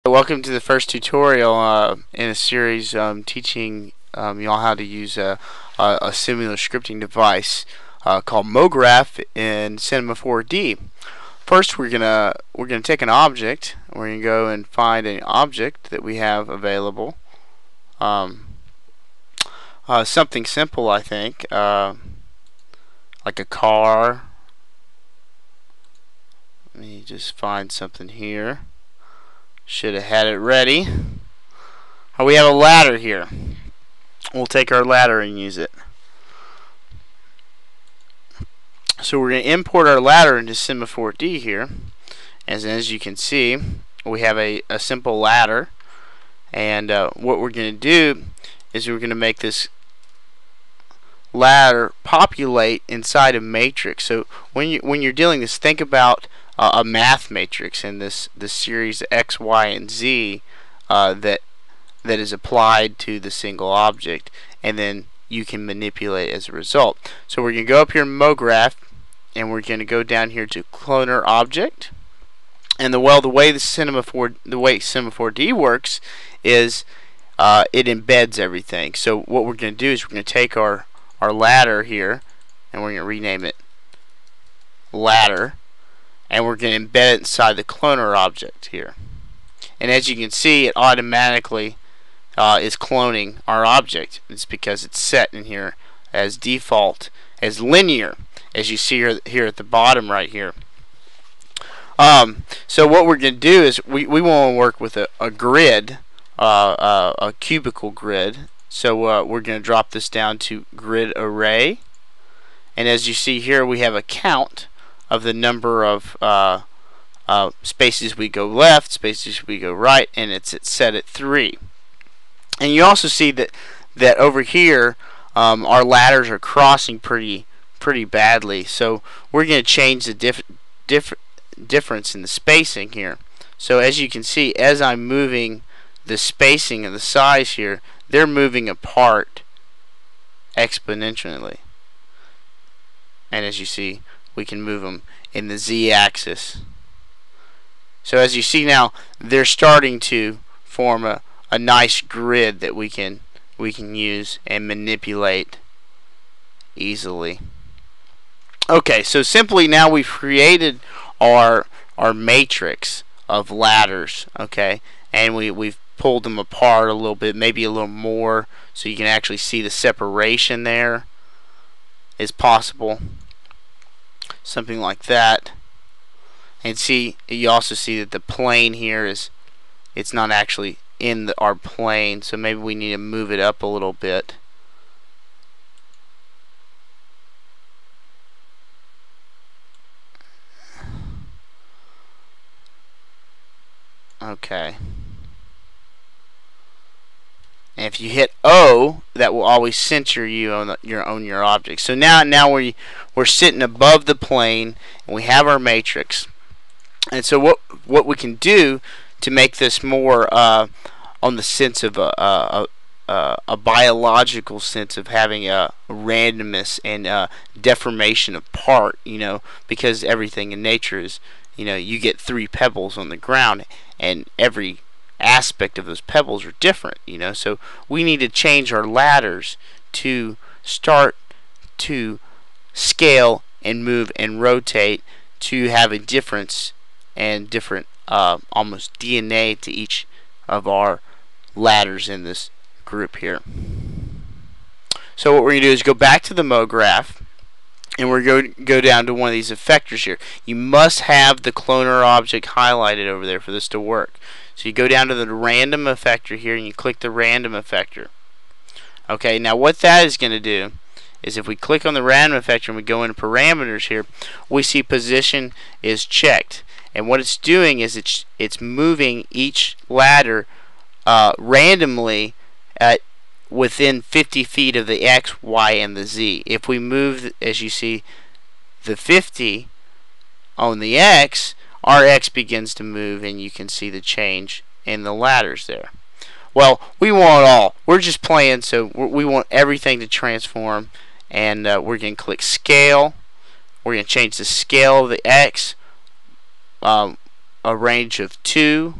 Welcome to the first tutorial in a series teaching y'all how to use a similar scripting device called Mograph in Cinema 4D. First, we're gonna take an object. We're gonna go and find an object that we have available. Something simple, I think, like a car. Let me just find something here. Should have had it ready. We have a ladder here. We'll take our ladder and use it. So we're going to import our ladder into Cinema 4D here. As you can see, we have a simple ladder. And what we're going to do is we're going to make this ladder populate inside a matrix. So when you're dealing this, think about a math matrix in this series X, Y, and Z that is applied to the single object, and then you can manipulate as a result. So we're going to go up here in Mograph, and we're going to go down here to cloner object. And the way Cinema 4D works is it embeds everything. So what we're going to do is we're going to take our ladder here, and we're going to rename it ladder. And we're going to embed it inside the cloner object here. And as you can see, it automatically is cloning our object. It's because it's set in here as default, as linear, as you see here at the bottom right here. So what we're going to do is we want to work with a grid, a cubical grid. So we're going to drop this down to grid array. And as you see here, we have a count of the number of spaces we go left, spaces we go right, and it's set at 3. And you also see that over here our ladders are crossing pretty badly. So we're going to change the difference in the spacing here. So as you can see, as I'm moving the spacing and the size here, they're moving apart exponentially. And as you see, we can move them in the z-axis. So as you see now, they're starting to form a nice grid that we can use and manipulate easily. Okay, so simply now we've created our matrix of ladders, okay, and we've pulled them apart a little bit, maybe a little more, so you can actually see the separation there is possible. Something like that. And see, you also see that the plane here it's not actually in our plane, so maybe we need to move it up a little bit. Okay. And if you hit O, that will always center you on your object. So now we're sitting above the plane, and we have our matrix. And so what we can do to make this more on the sense of a biological sense of having a randomness and deformation of part, because everything in nature is, you get 3 pebbles on the ground, and every aspect of those pebbles are different, so we need to change our ladders to start to scale and move and rotate to have a difference and different almost DNA to each of our ladders in this group here. So what we're going to do is go back to the Mograph, and we're going to go down to one of these effectors here. You must have the cloner object highlighted over there for this to work. So you go down to the random effector here, and you click the random effector. Okay, now what that is going to do is if we click on the random effector and we go into parameters here, we see position is checked. And what it's doing is it's moving each ladder randomly at within 50 feet of the X, Y, and the Z. If we move, as you see, the 50 on the X, our X begins to move, and you can see the change in the ladders there. Well, we want it all. We're just playing, so we want everything to transform, and we're going to click Scale. We're going to change the scale of the X, a range of 2,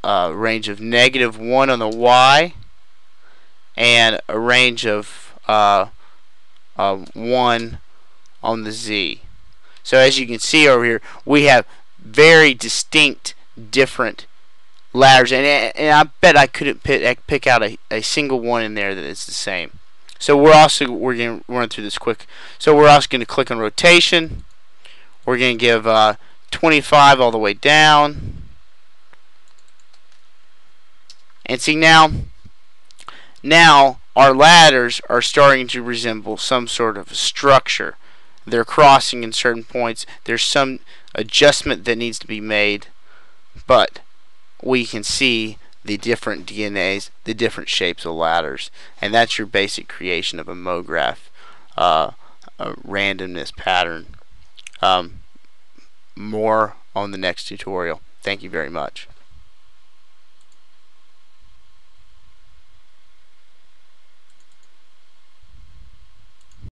range of -1 on the Y and a range of 1 on the Z. So as you can see over here, we have very distinct different ladders, and I bet I couldn't pick out a single one in there that is the same. So we're going to run through this quick. So we're also going to click on rotation. We're going to give 25 all the way down. And see now our ladders are starting to resemble some sort of structure. They're crossing in certain points. There's some adjustment that needs to be made, but we can see the different DNAs, the different shapes of ladders, and that's your basic creation of a Mograph a randomness pattern. More on the next tutorial. Thank you very much.